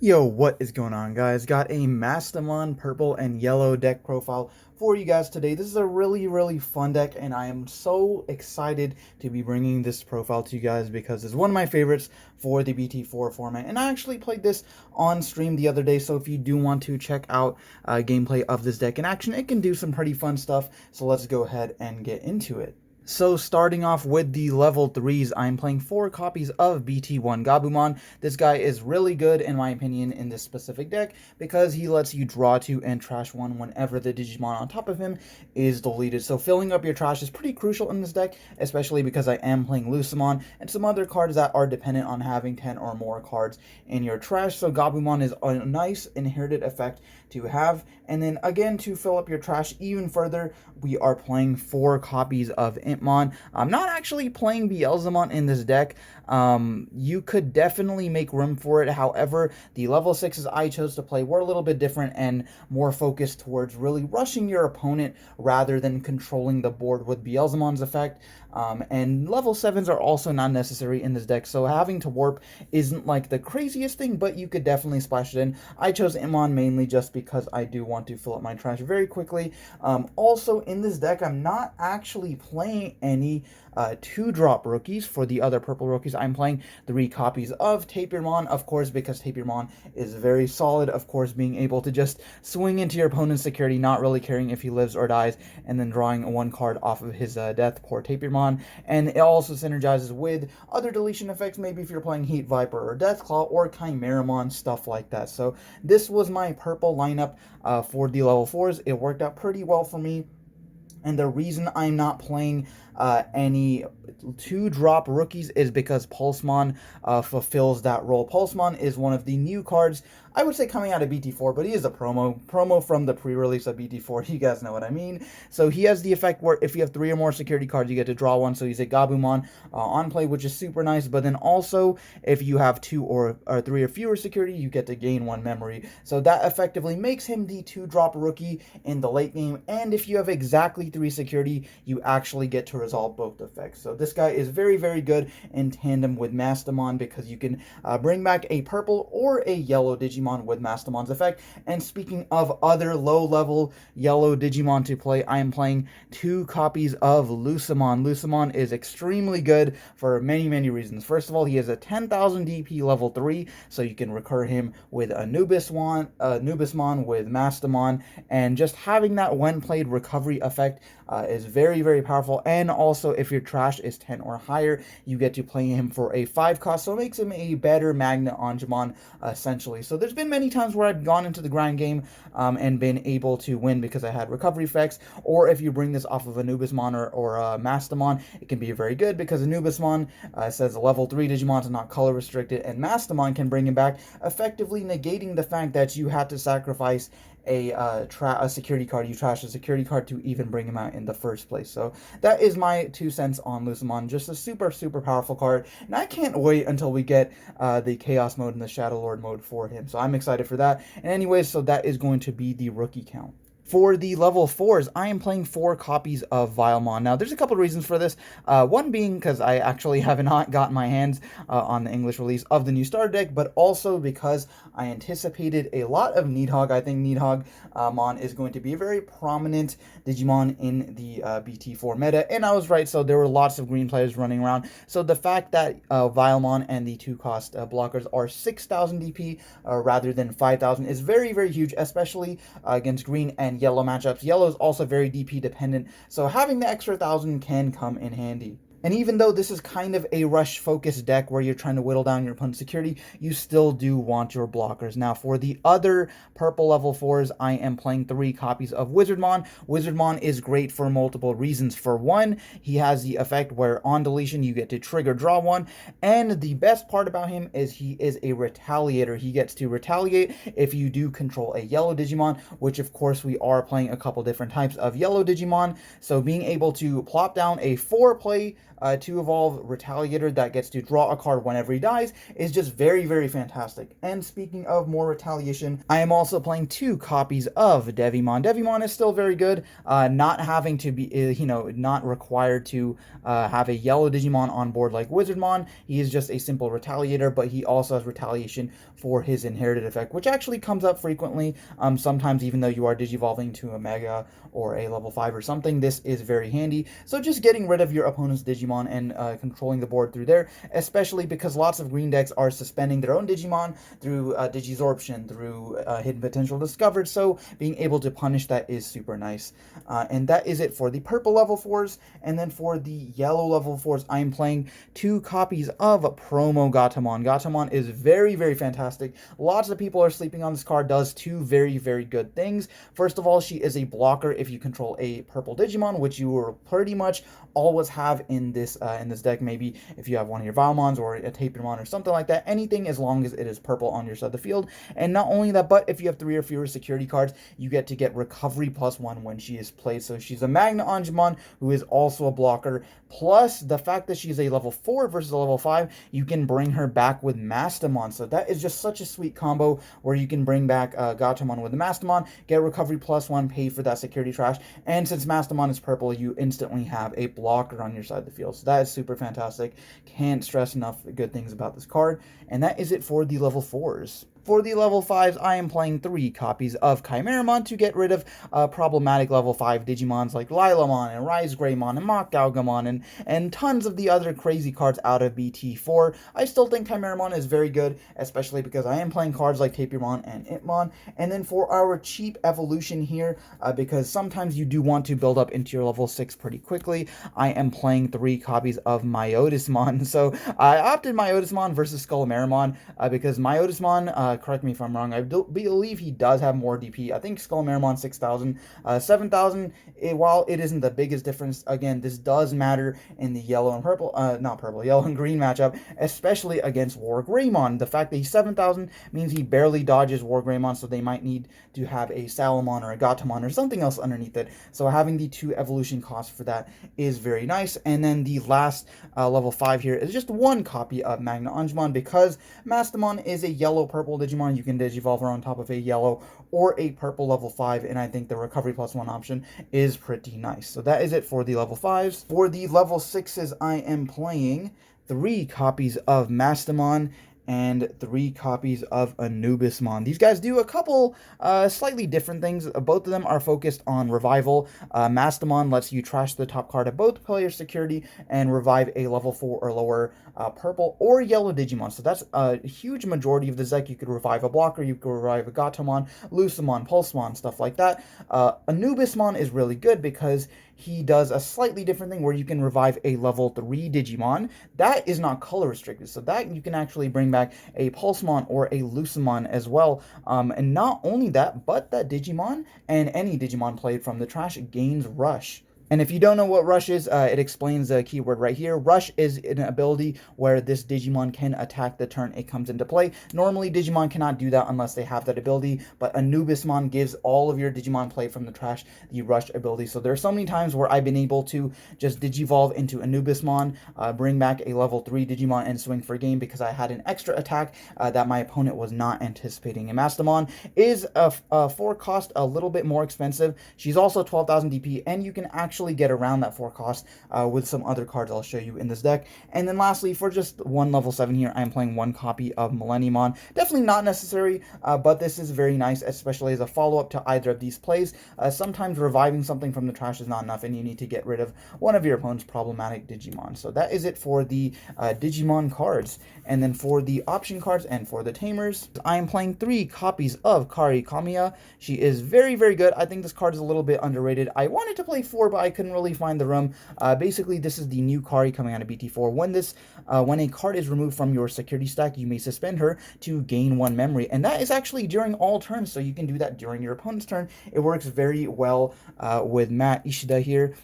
Yo, what is going on, guys? Got a Mastemon purple and yellow deck profile for you guys today. This is a really fun deck, and I am so excited to be bringing this profile to you guys because it's one of my favorites for the BT4 format. And I actually played this on stream the other day, so if you do want to check out gameplay of this deck in action, it can do some pretty fun stuff. So let's go ahead and get into it. So starting off with the level 3s, I'm playing 4 copies of BT1 Gabumon. This guy is really good in my opinion in this specific deck because he lets you draw 2 and trash 1 whenever the Digimon on top of him is deleted. So filling up your trash is pretty crucial in this deck, especially because I am playing Lucemon and some other cards that are dependent on having 10 or more cards in your trash. So Gabumon is a nice inherited effect to have. And then again, to fill up your trash even further, we are playing 4 copies of Intmon. I'm not actually playing Beelzemon in this deck. You could definitely make room for it. However, the level 6s I chose to play were a little bit different and more focused towards really rushing your opponent rather than controlling the board with Beelzemon's effect. And level 7s are also not necessary in this deck, so having to warp isn't like the craziest thing, but you could definitely splash it in. I chose Intmon mainly just because I do want to fill up my trash very quickly. Also, in this deck, I'm not actually playing any 2-drop rookies. For the other purple rookies, I'm playing 3 copies of Tamers, of course, because Tamers is very solid, of course, being able to just swing into your opponent's security, not really caring if he lives or dies, and then drawing 1 card off of his death, poor Tamers. And it also synergizes with other deletion effects, maybe if you're playing Heat Viper or Deathclaw or Chimeramon, stuff like that. So this was my purple lineup for the level 4s. It worked out pretty well for me. And the reason I'm not playing any 2-drop rookies is because Pulsemon fulfills that role. Pulsemon is one of the new cards, I would say, coming out of BT4, but he is a promo from the pre-release of BT4. You guys know what I mean. So he has the effect where if you have 3 or more security cards, you get to draw 1. So he's a Gabumon on play, which is super nice. But then also, if you have 2 or 3 or fewer security, you get to gain 1 memory. So that effectively makes him the 2-drop rookie in the late game. And if you have exactly 3 security, you actually get to resolve both effects. So this guy is very good in tandem with Mastemon because you can bring back a purple or a yellow Digimon with Mastemon's effect. And speaking of other low-level yellow Digimon to play, I am playing 2 copies of Lucemon. Lucemon is extremely good for many reasons. First of all, he has a 10,000 DP level 3, so you can recur him with Anubismon with Mastemon, and just having that when played recovery effect is very powerful. And also, if your trash is 10 or higher, you get to play him for a 5 cost, so it makes him a better Magnet Angemon, essentially. So there's been many times where I've gone into the grind game and been able to win because I had recovery effects, or if you bring this off of Anubismon or Mastemon, it can be very good because Anubismon says level 3 Digimon is not color restricted, and Mastemon can bring him back, effectively negating the fact that you had to sacrifice a security card. You trash a security card to even bring him out in the first place. So that is my 2 cents on Lucemon. Just a super powerful card, and I can't wait until we get the Chaos mode and the Shadow Lord mode for him. So I'm excited for that. And anyways, so that is going to be the rookie count. For the level 4s, I am playing 4 copies of Vilemon. Now, there's a couple of reasons for this. One being because I actually have not gotten my hands on the English release of the new starter deck, but also because I anticipated a lot of Nidhogg. I think Nidhoggmon is going to be a very prominent Digimon in the BT4 meta, and I was right. So there were lots of green players running around. So the fact that Vilemon and the 2-cost blockers are 6,000 DP rather than 5,000 is very huge, especially against green and yellow matchups. Yellow is also very DP dependent, so having the extra 1,000 can come in handy. And even though this is kind of a rush-focused deck where you're trying to whittle down your opponent's security, you still do want your blockers. Now, for the other purple level 4s, I am playing 3 copies of Wizardmon. Wizardmon is great for multiple reasons. For one, he has the effect where on deletion, you get to trigger draw 1. And the best part about him is he is a retaliator. He gets to retaliate if you do control a yellow Digimon, which of course we are playing a couple different types of yellow Digimon. So being able to plop down a 4-play to evolve Retaliator that gets to draw a card whenever he dies is just very, very fantastic. And speaking of more retaliation, I am also playing 2 copies of Devimon. Devimon is still very good, not having to be, not required to have a yellow Digimon on board like Wizardmon. He is just a simple Retaliator, but he also has retaliation for his inherited effect, which actually comes up frequently. Sometimes even though you are digivolving to a Mega or a level 5 or something, this is very handy. So just getting rid of your opponent's Digimon and controlling the board through there, especially because lots of green decks are suspending their own Digimon through Digisorption, through Hidden Potential Discovered, so being able to punish that is super nice. And that is it for the purple level 4s, and then for the yellow level 4s, I am playing 2 copies of Promo Gatomon. Gatomon is very, very fantastic. Lots of people are sleeping on this card, does 2 very, very good things. First of all, she is a blocker if you control a purple Digimon, which you will pretty much always have in this deck. Maybe if you have one of your Valmons or a Tapermon or something like that, anything as long as it is purple on your side of the field. And not only that, but if you have 3 or fewer security cards, you get to get recovery +1 when she is played. So she's a Magna Angemon who is also a blocker. Plus the fact that she's a level 4 versus a level 5, you can bring her back with Mastemon. So that is just such a sweet combo where you can bring back Gatomon with the Mastemon, get recovery +1, pay for that security trash, and since Mastemon is purple, you instantly have a blocker on your side of the field. So that is super fantastic. Can't stress enough good things about this card. And that is it for the level 4s. For the level 5s, I am playing 3 copies of Chimeramon to get rid of problematic level 5 Digimons like Lilamon and Rise Greymon and Mock Galgamon and tons of the other crazy cards out of BT4. I still think Chimeramon is very good, especially because I am playing cards like Tapirmon and Itmon. And then for our cheap evolution here, because sometimes you do want to build up into your level 6 pretty quickly, I am playing 3 copies of Myotismon. So I opted Myotismon versus Skullamaramon because Myotismon, correct me if I'm wrong, I believe he does have more DP. I think Skullamaramon 6,000, 7,000, while it isn't the biggest difference, again, this does matter in the yellow and purple, yellow and green matchup, especially against War Greymon. The fact that he's 7,000 means he barely dodges War Greymon, so they might need to have a Salamon or a Gatomon or something else underneath it. So having the 2 evolution costs for that is very nice. And then the last level 5 here is just 1 copy of Magna Angemon, because Mastemon is a yellow-purple Digimon. You can Digivolve her on top of a yellow or a purple level 5, and I think the recovery +1 option is pretty nice. So that is it for the level 5s. For the level 6s, I am playing 3 copies of Mastemon and 3 copies of Anubismon. These guys do a couple slightly different things. Both of them are focused on revival. Mastemon lets you trash the top card of both players' security and revive a level 4 or lower purple or yellow Digimon. So that's a huge majority of the deck. You could revive a blocker, you could revive a Gatomon, Lucemon, Pulsemon, stuff like that. Anubismon is really good because he does a slightly different thing where you can revive a level 3 Digimon. That is not color restricted, so that you can actually bring back a Pulsemon or a Lucemon as well. And not only that, but that Digimon and any Digimon played from the trash gains Rush. And if you don't know what Rush is, it explains the keyword right here. Rush is an ability where this Digimon can attack the turn it comes into play. Normally, Digimon cannot do that unless they have that ability, but Anubismon gives all of your Digimon played from the trash the Rush ability. So there are so many times where I've been able to just Digivolve into Anubismon, bring back a level 3 Digimon, and swing for game because I had an extra attack that my opponent was not anticipating. And Mastemon is, for cost, a little bit more expensive. She's also 12,000 DP, and you can actually get around that 4 cost with some other cards I'll show you in this deck. And then lastly, for just 1 level 7 here, I'm playing 1 copy of Millenniumon. Definitely not necessary, but this is very nice, especially as a follow-up to either of these plays. Sometimes reviving something from the trash is not enough, and you need to get rid of one of your opponent's problematic Digimon. So that is it for the Digimon cards. And then for the option cards and for the Tamers, I am playing 3 copies of Kari Kamiya. She is very, very good. I think this card is a little bit underrated. I wanted to play 4, but I couldn't really find the room. Basically, this is the new Kari coming out of BT4. When a card is removed from your security stack, you may suspend her to gain 1 memory, and that is actually during all turns, so you can do that during your opponent's turn. It works very well with Matt Ishida here.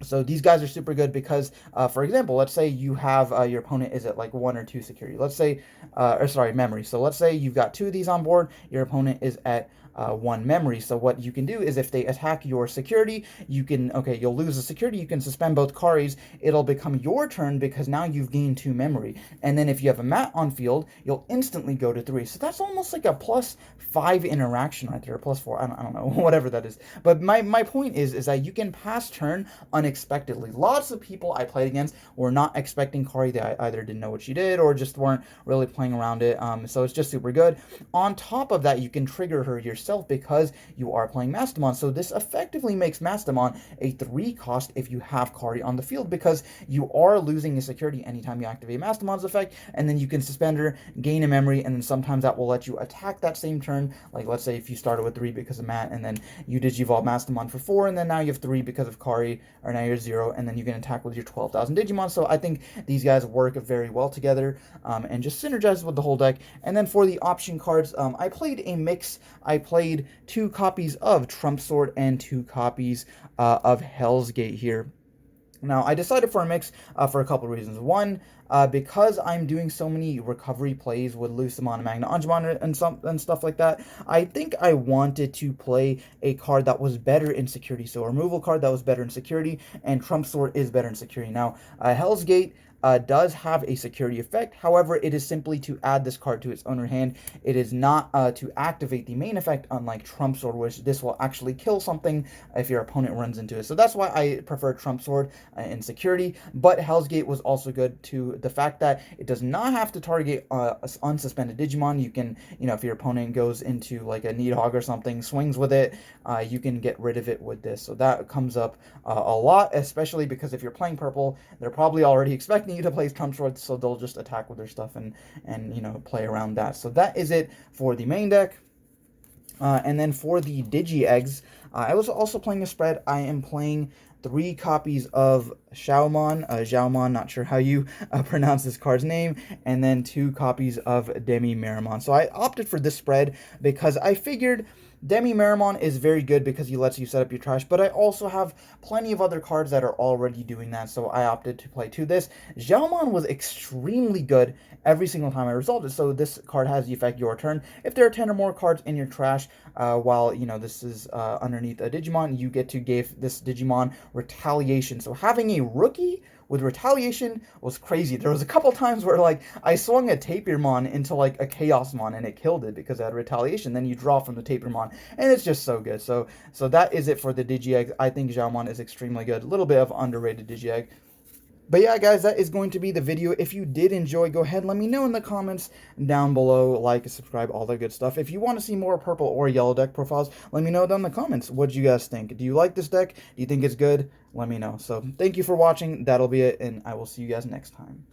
So these guys are super good because, for example, let's say you have your opponent is at like 1 or 2 security. Let's say, or sorry, memory. So let's say you've got 2 of these on board. Your opponent is at 1 memory. So what you can do is if they attack your security, you can, okay, you'll lose the security. You can suspend both Karis. It'll become your turn because now you've gained 2 memory. And then if you have a mat on field, you'll instantly go to 3. So that's almost like a +5 interaction right there, +4. I don't know, whatever that is. But my point is that you can pass turn unexpectedly. Lots of people I played against were not expecting Kari. They either didn't know what she did or just weren't really playing around it. So it's just super good. On top of that, you can trigger her yourself because you are playing Mastemon. So this effectively makes Mastemon a 3 cost if you have Kari on the field because you are losing a security anytime you activate Mastemon's effect, and then you can suspend her, gain a memory, and then sometimes that will let you attack that same turn. Like let's say if you started with 3 because of Mat, and then you Digivolve Mastemon for 4, and then now you have 3 because of Kari, or now you're 0, and then you can attack with your 12,000 Digimon. So I think these guys work very well together, and just synergize with the whole deck. And then for the option cards, I played a mix. I played 2 copies of Trump Sword and 2 copies of Hell's Gate here. Now, I decided for a mix for a couple of reasons. One, because I'm doing so many recovery plays with Lucemon, Magna Angemon, and stuff like that, I think I wanted to play a card that was better in security. So a removal card that was better in security, and Trump Sword is better in security. Now, Hell's Gate does have a security effect. However, it is simply to add this card to its owner hand. It is not to activate the main effect, unlike Trump Sword, which this will actually kill something if your opponent runs into it. So that's why I prefer Trump Sword in security. But Hell's Gate was also good to the fact that it does not have to target unsuspended Digimon. You can, if your opponent goes into like a Nidhogg or something, swings with it, you can get rid of it with this. So that comes up a lot, especially because if you're playing purple, they're probably already expecting you to play Trump Sword, so they'll just attack with their stuff and play around that. So that is it for the main deck. And then for the Digi Eggs, I was also playing a spread. I am playing 3 copies of Xiaomon, not sure how you pronounce this card's name, and then 2 copies of Demi Marimon. So I opted for this spread because I figured Demi Marimon is very good because he lets you set up your trash, but I also have plenty of other cards that are already doing that, so I opted to play to this. Xiaomon was extremely good every single time I resolved it, so this card has the effect your turn. If there are 10 or more cards in your trash, while, this is underneath a Digimon, you get to give this Digimon retaliation. So having a rookie with retaliation was crazy. There was a couple times where like I swung a Tapirmon into like a Chaosmon and it killed it because it had retaliation. Then you draw from the Tapirmon, and it's just so good. So that is it for the Digi-Egg. I think Xiaomon is extremely good. A little bit of underrated Digi-Egg. But yeah, guys, that is going to be the video. If you did enjoy, go ahead and let me know in the comments down below. Like, subscribe, all that good stuff. If you want to see more purple or yellow deck profiles, let me know down in the comments. What do you guys think? Do you like this deck? Do you think it's good? Let me know. So thank you for watching. That'll be it, and I will see you guys next time.